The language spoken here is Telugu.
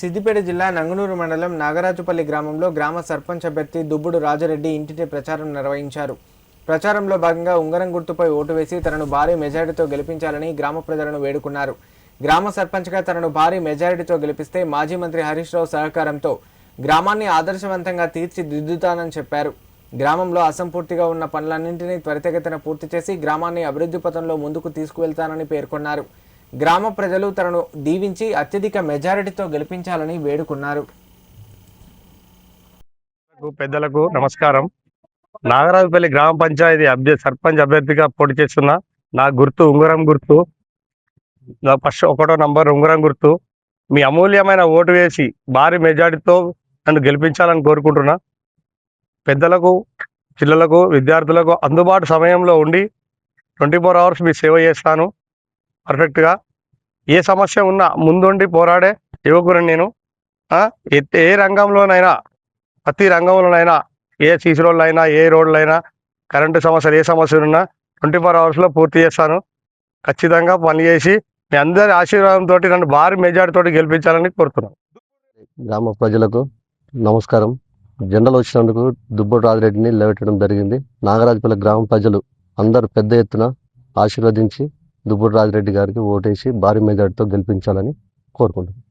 సిద్దిపేట జిల్లా నంగునూరు మండలం నాగరాజుపల్లి గ్రామంలో గ్రామ సర్పంచ్ అభ్యర్థి దుబ్బుడు రాజరెడ్డి ఇంటింటి ప్రచారం నిర్వహించారు. ప్రచారంలో భాగంగా ఉంగరం గుర్తుపై ఓటు వేసి తనను భారీ మెజారిటీతో గెలిపించాలని గ్రామ ప్రజలను వేడుకున్నారు. గ్రామ సర్పంచ్గా తనను భారీ మెజారిటీతో గెలిపిస్తే మాజీ మంత్రి హరీష్ రావు సహకారంతో గ్రామాన్ని ఆదర్శవంతంగా తీర్చిదిద్దుతానని చెప్పారు. గ్రామంలో అసంపూర్తిగా ఉన్న పనులన్నింటినీ త్వరితగతిన పూర్తి చేసి గ్రామాన్ని అభివృద్ధి పథంలో ముందుకు తీసుకువెళ్తానని పేర్కొన్నారు. గ్రామ ప్రజలు తనను దీవించి అత్యధిక మెజారిటీతో గెలిపించాలని వేడుకున్నారు. పెద్దలకు నమస్కారం. నాగరాజుపల్లి గ్రామ పంచాయతీ సర్పంచ్ అభ్యర్థిగా పోటీ చేస్తున్నా. నా గుర్తు ఉంగరం గుర్తు. నా ఫస్ట్ 1వ నంబర్ ఉంగరం గుర్తు. మీ అమూల్యమైన ఓటు వేసి భారీ మెజారిటీతో నన్ను గెలిపించాలని కోరుకుంటున్నా. పెద్దలకు, పిల్లలకు, విద్యార్థులకు అందుబాటు సమయంలో ఉండి 24 అవర్స్ మీ సేవ చేస్తాను. పర్ఫెక్ట్గా ఏ సమస్య ఉన్నా ముందుండి పోరాడే యువకుని నేను. ఏ రంగంలోనైనా, ప్రతి రంగంలోనైనా, ఏ సీసీ రోడ్లైనా, ఏ రోడ్లైనా, కరెంటు సమస్యలు, ఏ సమస్యలు ఉన్నా 24 అవర్స్లో పూర్తి చేస్తాను. ఖచ్చితంగా పనిచేసి మీ అందరి ఆశీర్వాదంతో నన్ను భారీ మెజారిటీతో గెలిపించాలని కోరుతున్నాను. గ్రామ ప్రజలకు నమస్కారం. జెండాలు వచ్చినందుకు దుబ్బుడు రాజిరెడ్డిని నిలబెట్టడం జరిగింది. నాగరాజుపల్లి గ్రామ ప్రజలు అందరూ పెద్ద ఎత్తున ఆశీర్వదించి దుబ్బుడు రాజిరెడ్డి గారికి ఓటేసి భారీ మెజార్టీతో గెలిపించాలని కోరుకుంటున్నాను.